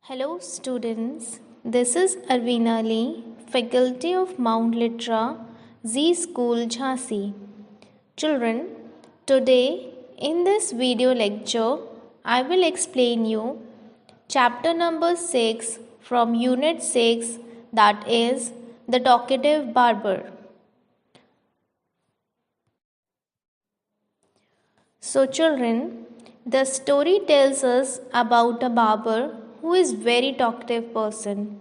Hello students, this is Arveena, Faculty of Mount Litra, Z School Jhansi. Children, today in this video lecture, I will explain you chapter number 6 from unit 6, that is the Talkative Barber. So children, the story tells us about a barber who is very talkative person.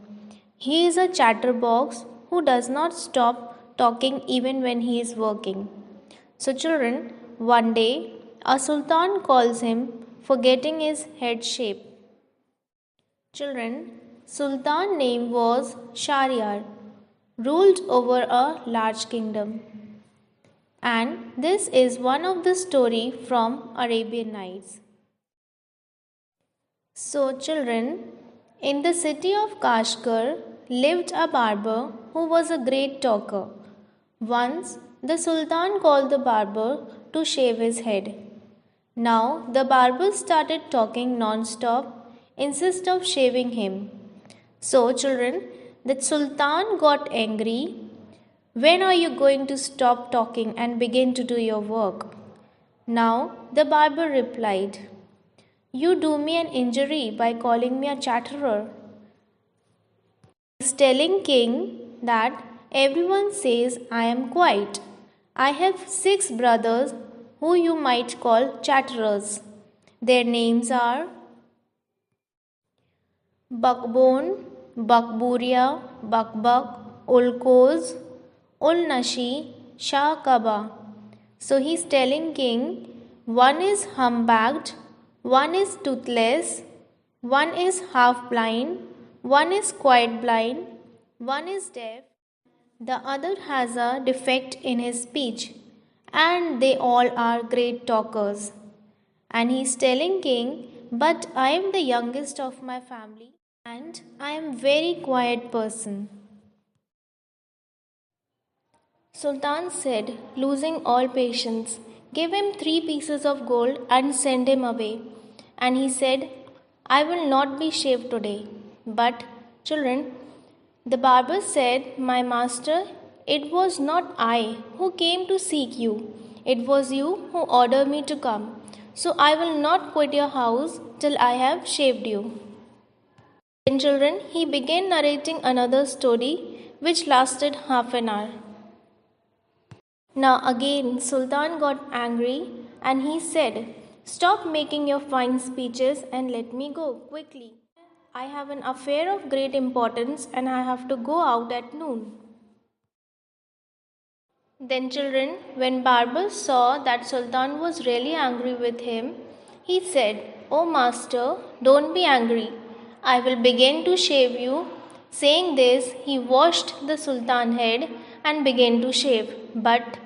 He is a chatterbox who does not stop talking even when he is working. So children, one day a sultan calls him for getting his head shaped. Children, Sultan name was Shahryar, ruled over a large kingdom. And this is one of the story from Arabian Nights. So children, in the city of Kashgar lived a barber who was a great talker. Once the Sultan called the barber to shave his head. Now the barber started talking non-stop, insist of shaving him. So children, the Sultan got angry. When are you going to stop talking and begin to do your work? Now the barber replied, You do me an injury by calling me a chatterer. He is telling king that everyone says I am quiet. I have 6 brothers who you might call chatterers. Their names are Buckbone, Buckburia, Buckbuck, Ulkoz, Ulnashi, Shah Kaba. So he is telling king, one is humbagged, one is toothless, one is half blind, one is quite blind, one is deaf, the other has a defect in his speech, and they all are great talkers. And he is telling king, but I am the youngest of my family and I am very quiet person. Sultan said, losing all patience, give him 3 pieces of gold and send him away. And he said, I will not be shaved today. But, children, the barber said, my master, it was not I who came to seek you. It was you who ordered me to come. So I will not quit your house till I have shaved you. Then, children, he began narrating another story which lasted half an hour. Now again Sultan got angry and he said, Stop making your fine speeches and let me go quickly. I have an affair of great importance and I have to go out at noon. Then children, when Barber saw that Sultan was really angry with him, he said, Oh master, don't be angry. I will begin to shave you. Saying this, he washed the Sultan's head and began to shave. But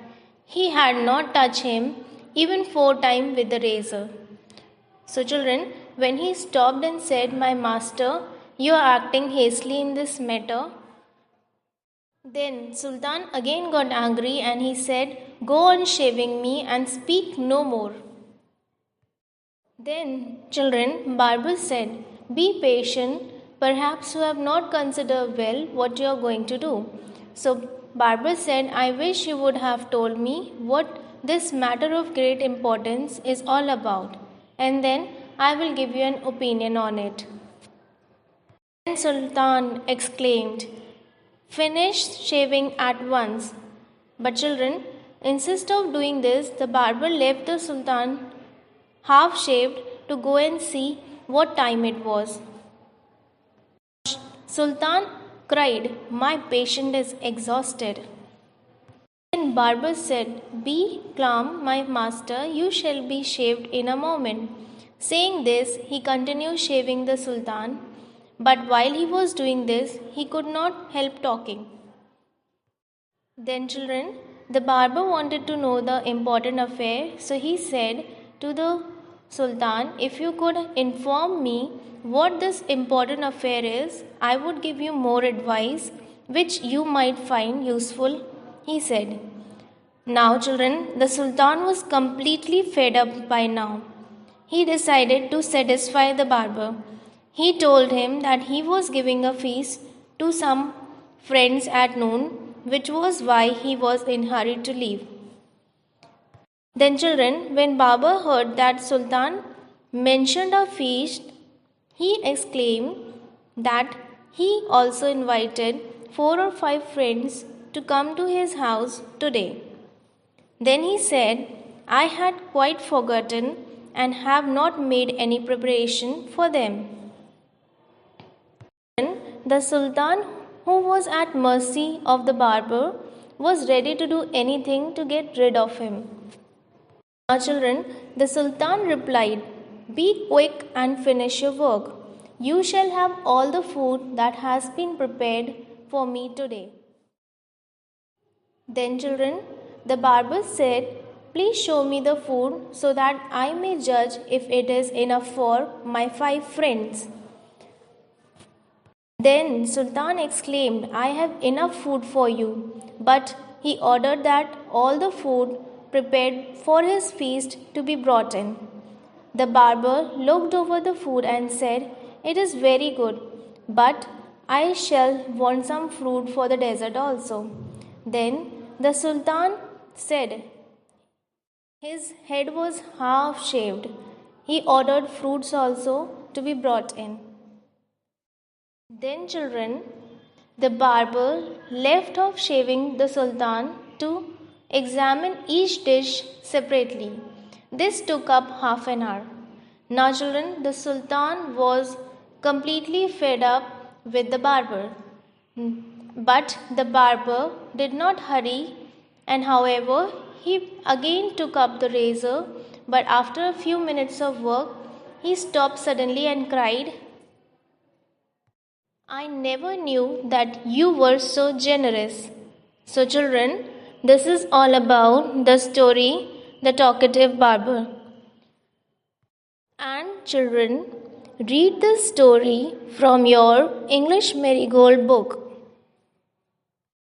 he had not touched him even 4 times with the razor. So children, when he stopped and said, My master, you are acting hastily in this matter. Then Sultan again got angry and he said, Go on shaving me and speak no more. Then children, Barber said, Be patient, perhaps you have not considered well what you are going to do. So Barber said, I wish you would have told me what this matter of great importance is all about, and then I will give you an opinion on it. Then Sultan exclaimed, Finish shaving at once. But children, instead of doing this, the barber left the Sultan half shaved to go and see what time it was. Sultan cried, My patient is exhausted. Then Barber said, Be calm, my master, you shall be shaved in a moment. Saying this, he continued shaving the Sultan, but while he was doing this, he could not help talking. Then children, the barber wanted to know the important affair, so he said to the Sultan, If you could inform me what this important affair is, I would give you more advice which you might find useful, he said. Now children, the Sultan was completely fed up by now. He decided to satisfy the barber. He told him that he was giving a feast to some friends at noon, which was why he was in hurry to leave. Then children, when Baba heard that Sultan mentioned a feast, he exclaimed that he also invited 4 or 5 friends to come to his house today. Then he said, I had quite forgotten and have not made any preparation for them. The Sultan, who was at mercy of the barber, was ready to do anything to get rid of him. Now, children, the Sultan replied, Be quick and finish your work. You shall have all the food that has been prepared for me today. Then, children, the barber said, Please show me the food so that I may judge if it is enough for my 5 friends. Then Sultan exclaimed, I have enough food for you. But he ordered that all the food prepared for his feast to be brought in. The barber looked over the food and said, It is very good, but I shall want some fruit for the dessert also. Then the Sultan said, his head was half shaved. He ordered fruits also to be brought in. Then, children, the barber left off shaving the Sultan to examine each dish separately. This took up half an hour. Now, children, the Sultan was completely fed up with the barber. But the barber did not hurry, and however, he again took up the razor. But after a few minutes of work, he stopped suddenly and cried, I never knew that you were so generous. So, children, this is all about the story, The Talkative Barber. And, children, read this story from your English Marigold book.